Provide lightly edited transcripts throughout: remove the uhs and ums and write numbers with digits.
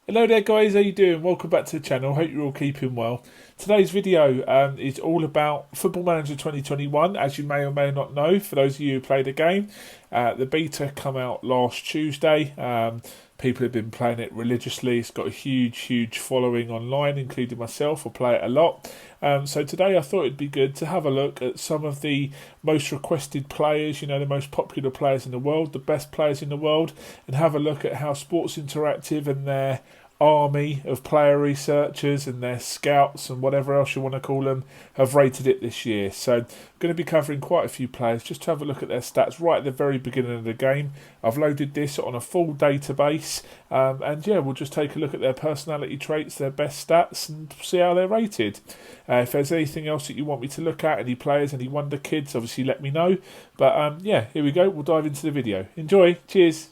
Hello there guys, how you doing? Welcome back to the channel, hope you're all keeping well. Today's video is all about Football Manager 2021, as you may or may not know, for those of you who play the game. The beta come out last Tuesday. People have been playing it religiously. It's got a huge following online, including myself. I play it a lot. So today I thought it'd be good to have a look at some of the most requested players, the most popular players in the world, the best players in the world, and have a look at how Sports Interactive and their army of player researchers and their scouts and whatever else you want to call them have rated it this year. So I'm going to be covering quite a few players just to have a look at their stats right at the very beginning of the game. I've loaded this on a full database and we'll just take a look at their personality traits, their best stats, and see how they're rated. If there's anything else that you want me to look at, any players, any wonder kids, obviously let me know. But here we go, we'll dive into the video. Enjoy, cheers.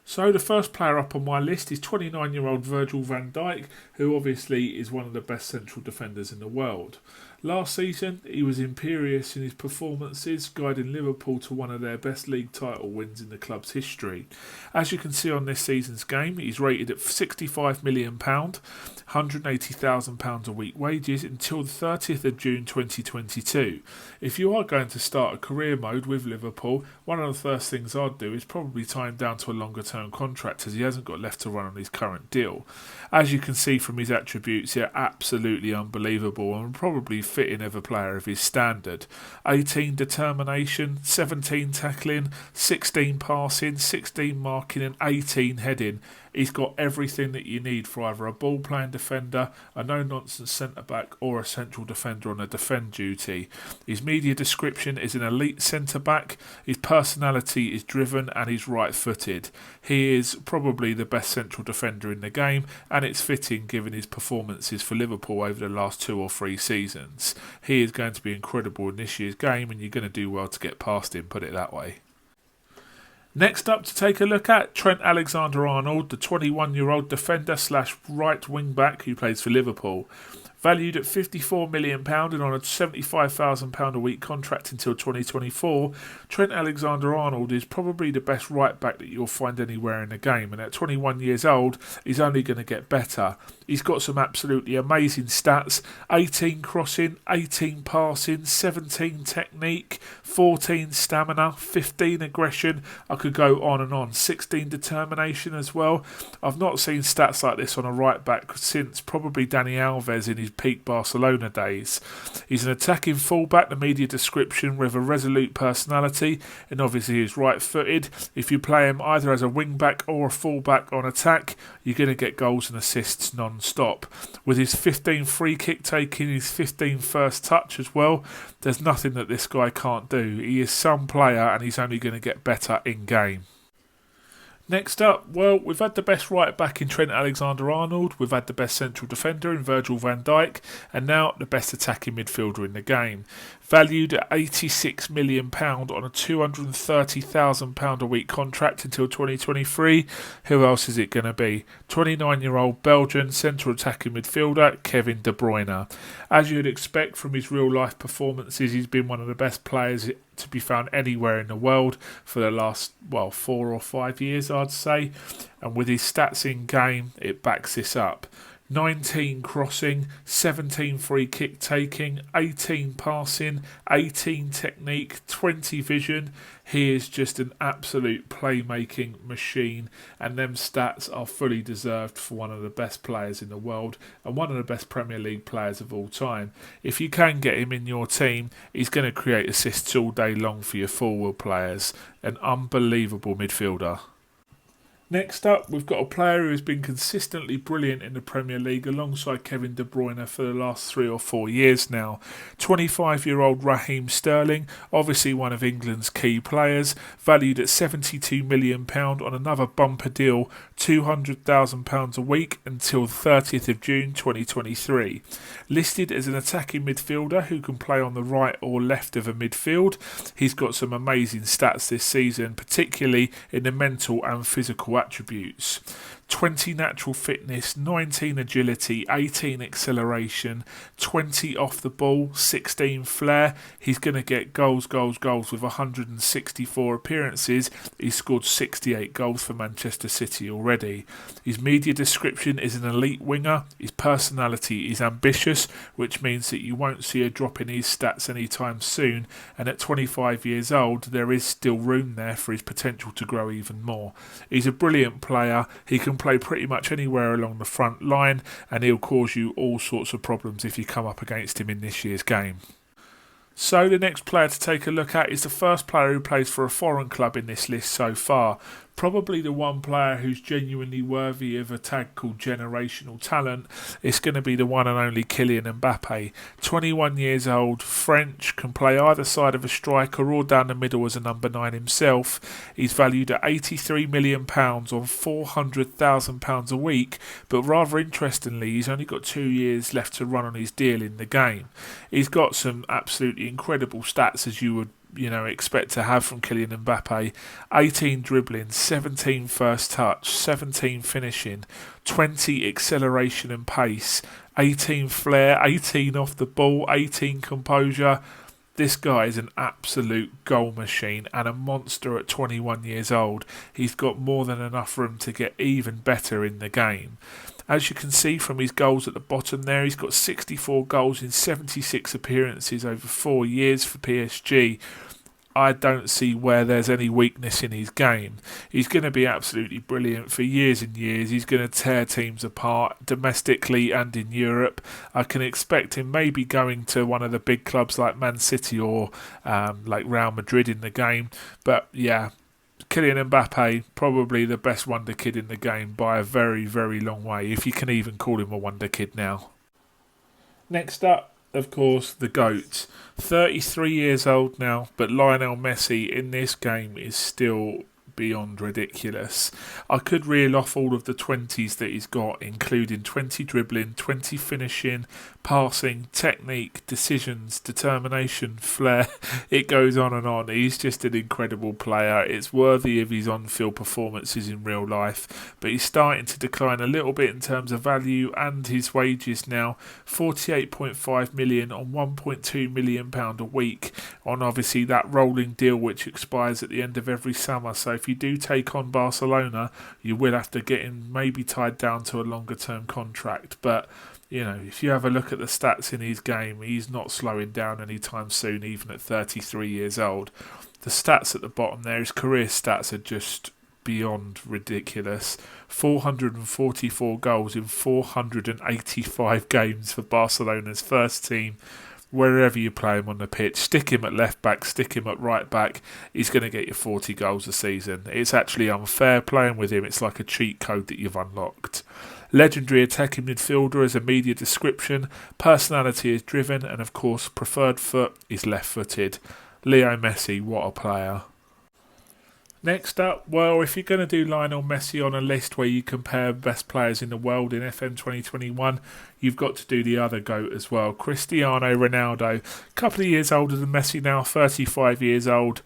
So the first player up on my list is 29-year-old Virgil van Dijk, who obviously is one of the best central defenders in the world. Last season, he was imperious in his performances, guiding Liverpool to one of their best league title wins in the club's history. As you can see on this season's game, he's rated at £65 million, £180,000 a week wages until the 30th of June 2022. If you are going to start a career mode with Liverpool, one of the first things I'd do is probably tie him down to a longer term contract, as he hasn't got left to run on his current deal. As you can see from his attributes, they're absolutely unbelievable and probably fit in every player of his standard. 18 determination, 17 tackling, 16 passing, 16 marking and 18 heading. He's got everything that you need for either a ball-playing defender, a no-nonsense centre-back or a central defender on a defend duty. His media description is an elite centre-back, his personality is driven and he's right-footed. He is probably the best central defender in the game, and it's fitting given his performances for Liverpool over the last 2 or 3 seasons. He is going to be incredible in this year's game, and you're going to do well to get past him, put it that way. Next up to take a look at Trent AlexanderArnold, the 21-year-old defender slash right wing back who plays for Liverpool. Valued at £54 million and on a £75,000 a week contract until 2024, Trent AlexanderArnold is probably the best right back that you'll find anywhere in the game, and at 21 years old, he's only going to get better. He's got some absolutely amazing stats: 18 crossing, 18 passing, 17 technique, 14 stamina, 15 aggression. I could go on and on. 16 determination as well. I've not seen stats like this on a right back since probably Dani Alves in his peak Barcelona days. He's an attacking fullback, the media description, with a resolute personality, and obviously he's right-footed. If you play him either as a wing-back or a fullback on attack, you're going to get goals and assists non-stop. With his 15 free kick taking, his 15 first touch as well, there's nothing that this guy can't do. He is some player and he's only going to get better in-game. Next up, well, we've had the best right back in Trent AlexanderArnold, we've had the best central defender in Virgil van Dijk, and now the best attacking midfielder in the game. Valued at £86 million on a £230,000 a week contract until 2023. Who else is it going to be? 29-year-old Belgian central attacking midfielder Kevin De Bruyne. As you'd expect from his real-life performances, he's been one of the best players to be found anywhere in the world for the last, 4 or 5 years, I'd say. And with his stats in game, it backs this up. 19 crossing, 17 free kick taking, 18 passing, 18 technique, 20 vision. He is just an absolute playmaking machine, and them stats are fully deserved for one of the best players in the world and one of the best Premier League players of all time. If you can get him in your team, he's going to create assists all day long for your forward players. An unbelievable midfielder. Next up, we've got a player who has been consistently brilliant in the Premier League alongside Kevin De Bruyne for the last 3 or 4 years now. 25-year-old Raheem Sterling, obviously one of England's key players, valued at £72 million on another bumper deal, £200,000 a week until the 30th of June 2023. Listed as an attacking midfielder who can play on the right or left of a midfield, he's got some amazing stats this season, particularly in the mental and physical attributes. 20 natural fitness, 19 agility, 18 acceleration, 20 off the ball, 16 flair. He's going to get goals with 164 appearances. He's scored 68 goals for Manchester City already. His media description is an elite winger. His personality is ambitious, which means that you won't see a drop in his stats anytime soon. And at 25 years old, there is still room there for his potential to grow even more. He's a brilliant player. He can play pretty much anywhere along the front line, and he'll cause you all sorts of problems if you come up against him in this year's game. So the next player to take a look at is the first player who plays for a foreign club in this list so far. Probably the one player who's genuinely worthy of a tag called generational talent. It's going to be the one and only Kylian Mbappe. 21 years old, French, can play either side of a striker or down the middle as a number 9 himself. He's valued at £83 million on £400,000 a week, but rather interestingly, he's only got 2 years left to run on his deal in the game. He's got some absolutely incredible stats, as you would expect to have from Kylian Mbappe. 18 dribbling, 17 first touch, 17 finishing, 20 acceleration and pace, 18 flair, 18 off the ball, 18 composure. This guy is an absolute goal machine and a monster at 21 years old. He's got more than enough room to get even better in the game. As you can see from his goals at the bottom there, he's got 64 goals in 76 appearances over 4 years for PSG. I don't see where there's any weakness in his game. He's going to be absolutely brilliant for years and years. He's going to tear teams apart domestically and in Europe. I can expect him maybe going to one of the big clubs like Man City or like Real Madrid in the game. But yeah, Kylian Mbappe, probably the best wonder kid in the game by a very, very long way, if you can even call him a wonder kid now. Next up, of course, the GOAT. 33 years old now, but Lionel Messi in this game is still beyond ridiculous. I could reel off all of the 20s that he's got, including 20 dribbling, 20 finishing, passing, technique, decisions, determination, flair. It goes on and on. He's just an incredible player. It's worthy of his on-field performances in real life, but he's starting to decline a little bit in terms of value and his wages now. 48.5 million on £1.2 million a week on obviously that rolling deal which expires at the end of every summer. So if you do take on Barcelona, you will have to get him maybe tied down to a longer term contract. But if you have a look at the stats in his game, he's not slowing down anytime soon, even at 33 years old. The stats at the bottom there, his career stats are just beyond ridiculous. 444 goals in 485 games for Barcelona's first team. Wherever you play him on the pitch, stick him at left back, stick him at right back, he's going to get you 40 goals a season. It's actually unfair playing with him. It's like a cheat code that you've unlocked. Legendary attacking midfielder as a media description. Personality is driven, and of course preferred foot is left-footed. Leo Messi, what a player. Next up, well, if you're going to do Lionel Messi on a list where you compare best players in the world in FM 2021, you've got to do the other GOAT as well, Cristiano Ronaldo. A couple of years older than Messi now, 35 years old.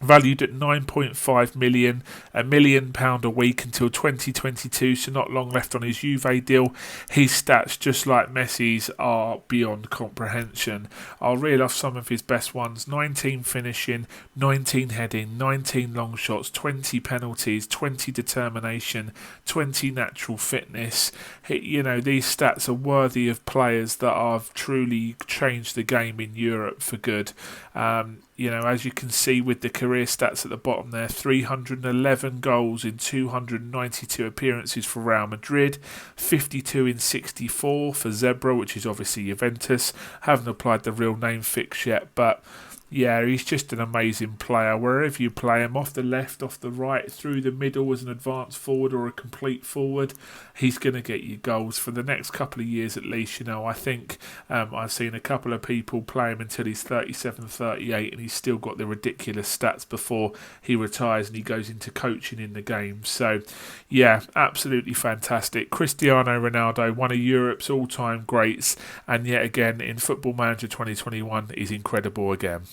Valued at 9.5 million, £1 million a week until 2022, so not long left on his Juve deal. His stats, just like Messi's, are beyond comprehension. I'll reel off some of his best ones: 19 finishing, 19 heading, 19 long shots, 20 penalties, 20 determination, 20 natural fitness. These stats are worthy of players that have truly changed the game in Europe for good. As you can see with the career stats at the bottom there, 311 goals in 292 appearances for Real Madrid, 52 in 64 for Zebra, which is obviously Juventus. Haven't applied the real name fix yet, but yeah, he's just an amazing player. Wherever you play him, off the left, off the right, through the middle as an advanced forward or a complete forward, he's going to get you goals for the next couple of years at least. I think I've seen a couple of people play him until he's 37, 38, and he's still got the ridiculous stats before he retires and he goes into coaching in the game. So, yeah, absolutely fantastic. Cristiano Ronaldo, one of Europe's all-time greats, and yet again in Football Manager 2021, he's incredible again.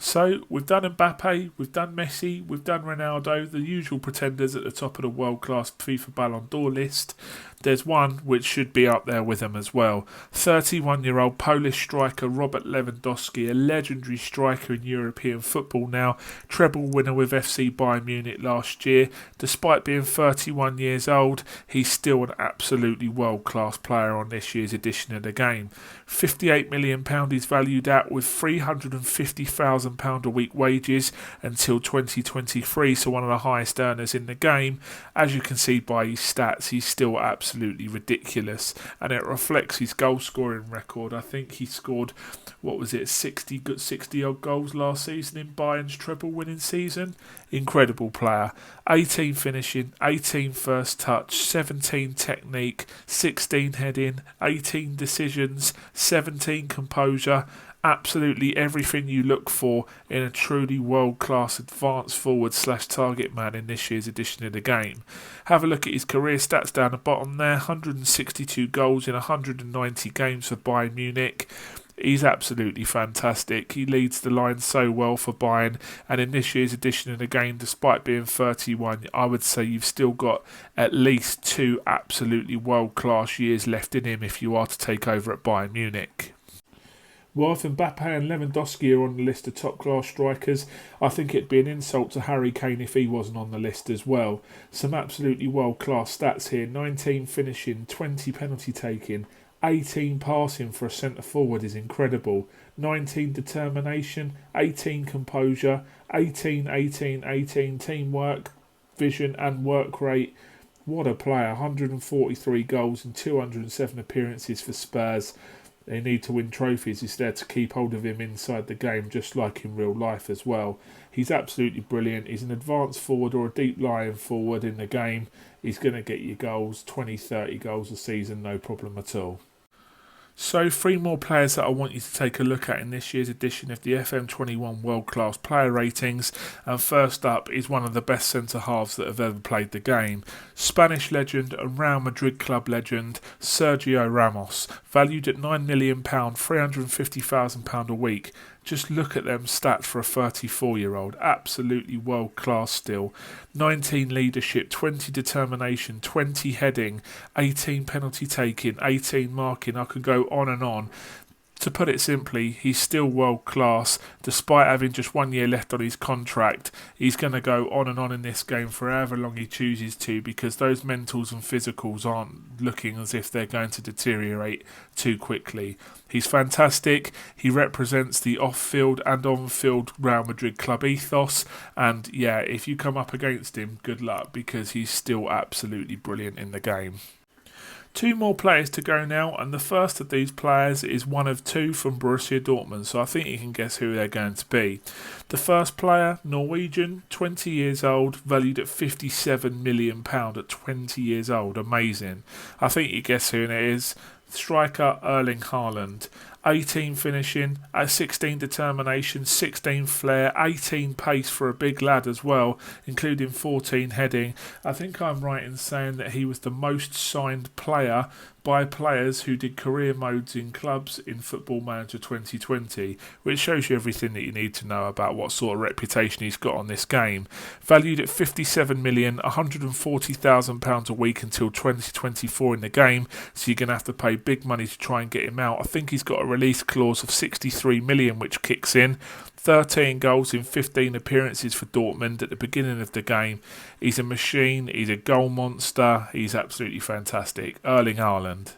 So we've done Mbappe, we've done Messi, we've done Ronaldo, the usual pretenders at the top of the world-class FIFA Ballon d'Or list. There's one which should be up there with them as well. 31-year-old Polish striker Robert Lewandowski, a legendary striker in European football now, treble winner with FC Bayern Munich last year. Despite being 31 years old, he's still an absolutely world-class player on this year's edition of the game. £58 million he's valued at, with £350,000 a week wages until 2023, so one of the highest earners in the game. As you can see by his stats, he's still absolutely ridiculous, and it reflects his goal scoring record. I think he scored, 60 odd goals last season in Bayern's treble winning season. Incredible player. 18 finishing, 18 first touch, 17 technique, 16 heading, 18 decisions, 17 composure. Absolutely everything you look for in a truly world-class advanced forward/target man in this year's edition of the game. Have a look at his career stats down the bottom there. 162 goals in 190 games for Bayern Munich. He's absolutely fantastic. He leads the line so well for Bayern, and in this year's edition of the game, despite being 31, I would say you've still got at least 2 absolutely world-class years left in him if you are to take over at Bayern Munich. Well, if Mbappe and Lewandowski are on the list of top-class strikers, I think it'd be an insult to Harry Kane if he wasn't on the list as well. Some absolutely world-class stats here. 19 finishing, 20 penalty taking, 18 passing for a centre-forward is incredible. 19 determination, 18 composure, 18 teamwork, vision and work rate. What a player. 143 goals and 207 appearances for Spurs. They need to win trophies. He's there to keep hold of him inside the game, just like in real life as well. He's absolutely brilliant. He's an advanced forward or a deep lying forward in the game. He's going to get you goals, 20, 30 goals a season, no problem at all. So 3 more players that I want you to take a look at in this year's edition of the FM21 World Class Player Ratings. And first up is one of the best centre-halves that have ever played the game. Spanish legend and Real Madrid club legend Sergio Ramos, valued at £9 million, £350,000 a week. Just look at them stats for a 34-year-old. Absolutely world-class still. 19 leadership, 20 determination, 20 heading, 18 penalty taking, 18 marking. I could go on and on. To put it simply, he's still world class. Despite having just 1 year left on his contract, he's going to go on and on in this game for however long he chooses to, because those mentals and physicals aren't looking as if they're going to deteriorate too quickly. He's fantastic. He represents the off-field and on-field Real Madrid club ethos, and yeah, if you come up against him, good luck, because he's still absolutely brilliant in the game. 2 more players to go now, and the first of these players is one of 2 from Borussia Dortmund, so I think you can guess who they're going to be. The first player, Norwegian, 20 years old, valued at £57 million at 20 years old. Amazing. I think you guess who it is. Striker Erling Haaland. 18 finishing, 16 determination, 16 flair, 18 pace for a big lad as well, including 14 heading. I think I'm right in saying that he was the most signed player by players who did career modes in clubs in Football Manager 2020, which shows you everything that you need to know about what sort of reputation he's got on this game. Valued at £57 million, £140,000 a week until 2024 in the game, so you're going to have to pay big money to try and get him out. I think he's got a release clause of £63 million which kicks in. 13 goals in 15 appearances for Dortmund at the beginning of the game. He's a machine, he's a goal monster, he's absolutely fantastic. Erling Haaland.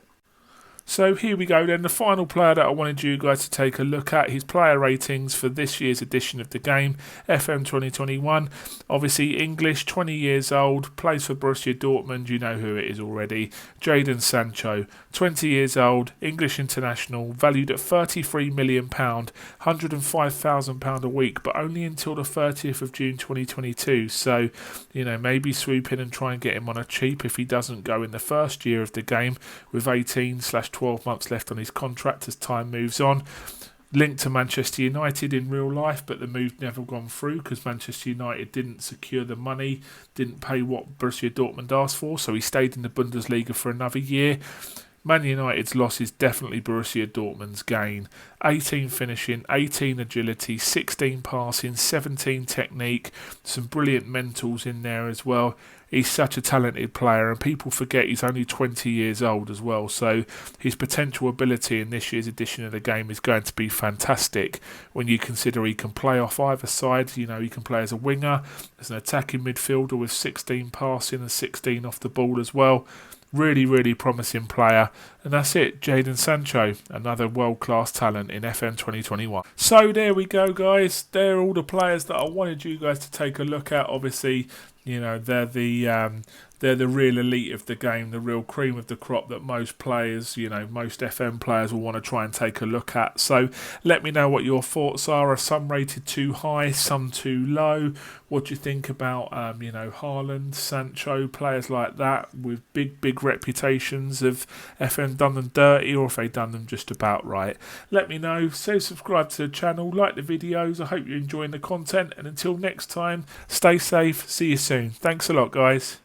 So here we go then, the final player that I wanted you guys to take a look at, his player ratings for this year's edition of the game, FM 2021. Obviously English, 20 years old, plays for Borussia Dortmund, you know who it is already. Jadon Sancho, 20 years old, English international, valued at £33 million, £105,000 a week, but only until the 30th of June 2022. So, maybe swoop in and try and get him on a cheap if he doesn't go in the first year of the game, with 18/12 months left on his contract as time moves on. Linked to Manchester United in real life, but the move never gone through because Manchester United didn't secure the money, didn't pay what Borussia Dortmund asked for, so he stayed in the Bundesliga for another year. Man United's loss is definitely Borussia Dortmund's gain. 18 finishing, 18 agility, 16 passing, 17 technique, some brilliant mentals in there as well. He's such a talented player, and people forget he's only 20 years old as well, so his potential ability in this year's edition of the game is going to be fantastic when you consider he can play off either side. You know, he can play as a winger, as an attacking midfielder with 16 passing and 16 off the ball as well. Really, really promising player. And that's it, Jadon Sancho, another world-class talent in FM 2021. So there we go, guys. They're all the players that I wanted you guys to take a look at. Obviously, you know, they're the real elite of the game, the real cream of the crop that most players, you know, most FM players will want to try and take a look at. So let me know what your thoughts are. Are some rated too high, some too low? What do you think about, you know, Haaland, Sancho, players like that with big reputations? Of FM done them dirty, or if they done them just about right? Let me know. So subscribe to the channel, like the videos. I hope you're enjoying the content. And until next time, stay safe. See you soon. Thanks a lot, guys.